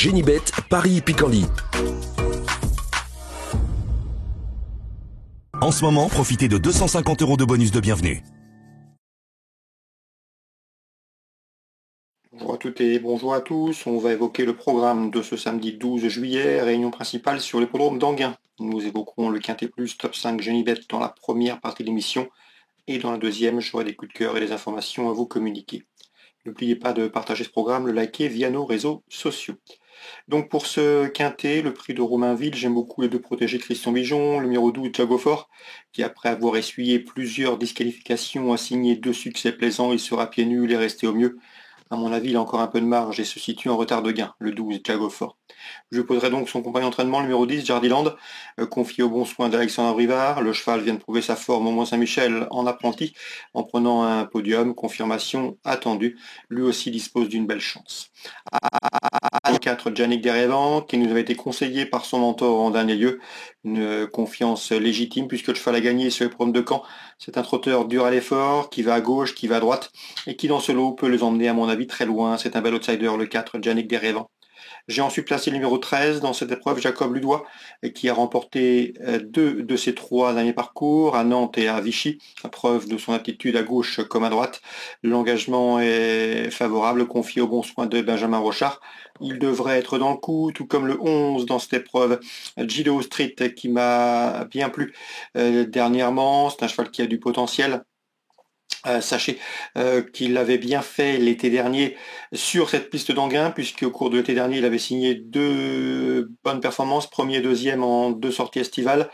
Génibet, Paris-Picardie. En ce moment, profitez de 250 € de bonus de bienvenue. Bonjour à toutes et bonjour à tous. On va évoquer le programme de ce samedi 12 juillet, réunion principale sur l'hippodrome d'Anguin. Nous évoquerons le Quintet Plus Top 5 Génibet dans la première partie de l'émission et dans la deuxième, j'aurai des coups de cœur et des informations à vous communiquer. N'oubliez pas de partager ce programme, le liker via nos réseaux sociaux. Donc pour ce quintet, le prix de Romainville, j'aime beaucoup les deux protégés Christian Bijon, le numéro 12 Jago Fort, qui après avoir essuyé plusieurs disqualifications a signé 2 succès plaisants, il sera pieds nus, il est resté au mieux. À mon avis, il a encore un peu de marge et se situe en retard de gain, le 12 Jago Fort. Je poserai donc son compagnon d'entraînement, le numéro 10, Jardiland, confié au bon soin d'Alexandre Rivard. Le cheval vient de prouver sa forme au Mont-Saint-Michel en apprenti, en prenant un podium, confirmation attendue. Lui aussi dispose d'une belle chance. 4, Yannick Derévan, qui nous avait été conseillé par son mentor en dernier lieu. Une confiance légitime puisque le cheval a gagné sur les programmes de Caen. C'est un trotteur dur à l'effort, qui va à gauche, qui va à droite, et qui dans ce lot peut les emmener à mon avis très loin. C'est un bel outsider, le 4, Yannick Derévan. J'ai ensuite placé le numéro 13 dans cette épreuve, Jacob Ludois, qui a remporté 2 de ses 3 derniers parcours, à Nantes et à Vichy, à preuve de son aptitude à gauche comme à droite. L'engagement est favorable, confié au bon soin de Benjamin Rochard. Il devrait être dans le coup, tout comme le 11 dans cette épreuve, Gido Street, qui m'a bien plu dernièrement. C'est un cheval qui a du potentiel. Sachez qu'il avait bien fait l'été dernier sur cette piste d'Anguin, puisque au cours de l'été dernier, il avait signé 2 bonnes performances, premier et deuxième en 2 sorties estivales.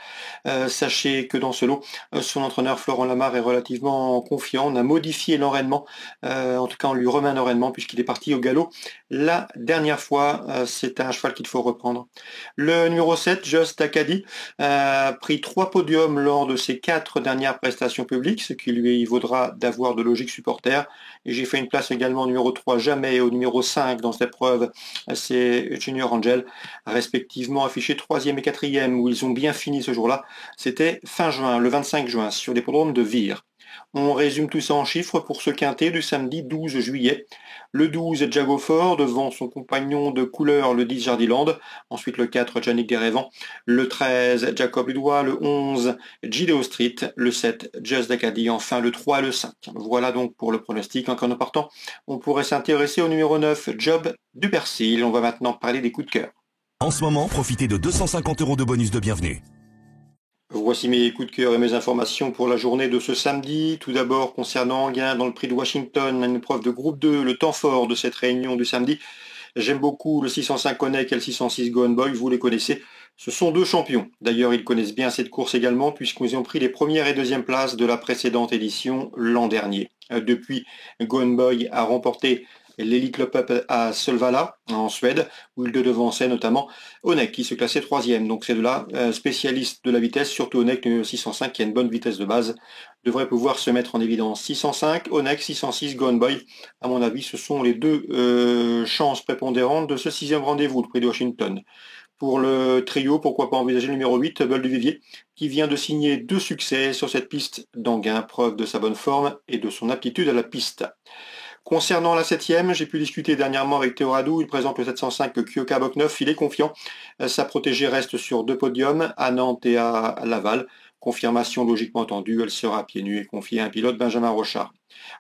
Sachez que dans ce lot, son entraîneur Florent Lamarre est relativement confiant. On a modifié l'enraînement, en tout cas on lui remet un enraînement puisqu'il est parti au galop la dernière fois. C'est un cheval qu'il faut reprendre. Le numéro 7, Just Acadie, a pris 3 podiums lors de ses 4 dernières prestations publiques, ce qui lui vaudra d'avoir de logique supporter. Et j'ai fait une place également au numéro 3 Jamais et au numéro 5 dans cette épreuve, c'est Junior Angel, respectivement affichés 3e et 4e, où ils ont bien fini ce jour-là. C'était fin juin, le 25 juin, sur l'hippodrome de Vire. On résume tout ça en chiffres pour ce quintet du samedi 12 juillet. Le 12, Jago Fort, devant son compagnon de couleur, le 10, Jardiland. Ensuite, le 4, Yannick Derévan. Le 13, Jacob Ludois. Le 11, Gideon Street. Le 7, Just D'acadie. Enfin, le 3 et le 5. Voilà donc pour le pronostic. En partant, on pourrait s'intéresser au numéro 9, Job du Persil. On va maintenant parler des coups de cœur. En ce moment, profitez de 250 € de bonus de bienvenue. Voici mes coups de cœur et mes informations pour la journée de ce samedi. Tout d'abord, concernant Anguin dans le prix de Washington, une épreuve de groupe 2, le temps fort de cette réunion du samedi. J'aime beaucoup le 605 Connect et le 606 Gone Boy, vous les connaissez. Ce sont 2 champions. D'ailleurs, ils connaissent bien cette course également, puisqu'ils ont pris les premières et deuxièmes places de la précédente édition l'an dernier. Depuis, Gone Boy a remporté l'Elite Club Up à Solvalla, en Suède, où il devançait notamment Onek, qui se classait 3e. Donc ces deux-là, spécialistes de la vitesse, surtout Onek, le 605, qui a une bonne vitesse de base, devrait pouvoir se mettre en évidence. 605, Onek, 606, Gone Boy. À mon avis, ce sont les 2 chances prépondérantes de ce 6e rendez-vous, le prix de Washington. Pour le trio, pourquoi pas envisager le numéro 8, Bol du Vivier, qui vient de signer 2 succès sur cette piste d'Anguin, preuve de sa bonne forme et de son aptitude à la piste. Concernant la 7e, j'ai pu discuter dernièrement avec Théo Radou, il présente le 705 Kyoka Bokneuf, il est confiant. Sa protégée reste sur 2 podiums, à Nantes et à Laval. Confirmation logiquement entendue, elle sera pieds nus et confiée à un pilote, Benjamin Rochard.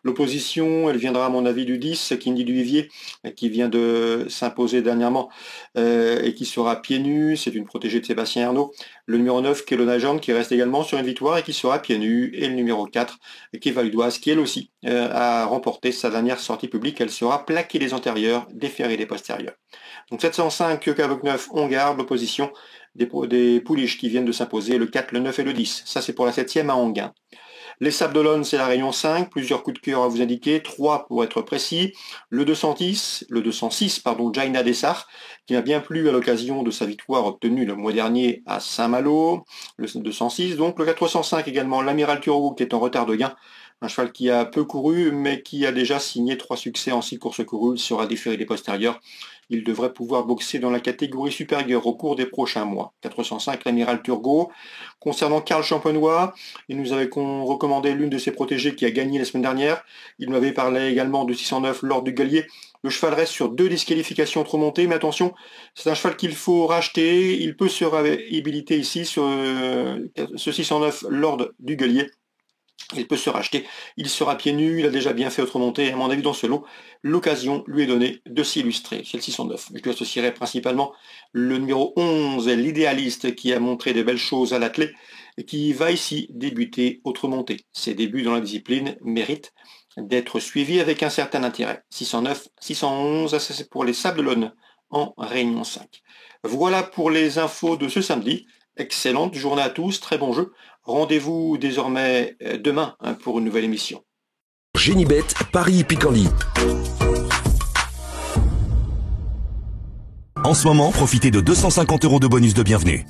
L'opposition, elle viendra à mon avis du 10, Kindy du Vivier, qui vient de s'imposer dernièrement et qui sera pieds nus, c'est une protégée de Sébastien Ernaud. Le numéro 9, Kelowna Jean, qui reste également sur une victoire et qui sera pieds nus. Et le numéro 4, Keva Ludoise, qui elle aussi a remporté sa dernière sortie publique, elle sera plaquée des antérieurs, déférée des postérieurs. Donc 705, Kyoka Bokneuf, on garde l'opposition des pouliches qui viennent de s'imposer, le 4, le 9 et le 10. Ça c'est pour la 7e à Anguin. Les Sables d'Olonne, c'est la Réunion 5, plusieurs coups de cœur à vous indiquer, 3 pour être précis. Le 206, Jaina Dessart, qui m'a bien plu à l'occasion de sa victoire obtenue le mois dernier à Saint-Malo. Le 206, donc le 405 également, l'Amiral Turou, qui est en retard de gain. Un cheval qui a peu couru, mais qui a déjà signé 3 succès en 6 courses courues, il sera déféré des postérieurs. Il devrait pouvoir boxer dans la catégorie supérieure au cours des prochains mois. 405, l'amiral Turgot. Concernant Karl Champenois, il nous avait recommandé l'une de ses protégées qui a gagné la semaine dernière. Il m'avait parlé également de 609, Lord du Gueulier. Le cheval reste sur 2 disqualifications trop montées, mais attention, c'est un cheval qu'il faut racheter. Il peut se réhabiliter ici sur ce 609, Lord du Gueulier. Il peut se racheter, il sera pieds nus, il a déjà bien fait autre montée, à mon avis dans ce lot, l'occasion lui est donnée de s'illustrer. C'est le 609. Je lui associerai principalement le numéro 11, l'idéaliste, qui a montré de belles choses à l'attelé, et qui va ici débuter autre montée. Ses débuts dans la discipline méritent d'être suivis avec un certain intérêt. 609, 611, c'est pour les Sables d'Olonne en Réunion 5. Voilà pour les infos de ce samedi. Excellente journée à tous, très bon jeu. Rendez-vous désormais demain pour une nouvelle émission. Génibet, Paris Picardie. En ce moment, profitez de 250 € de bonus de bienvenue.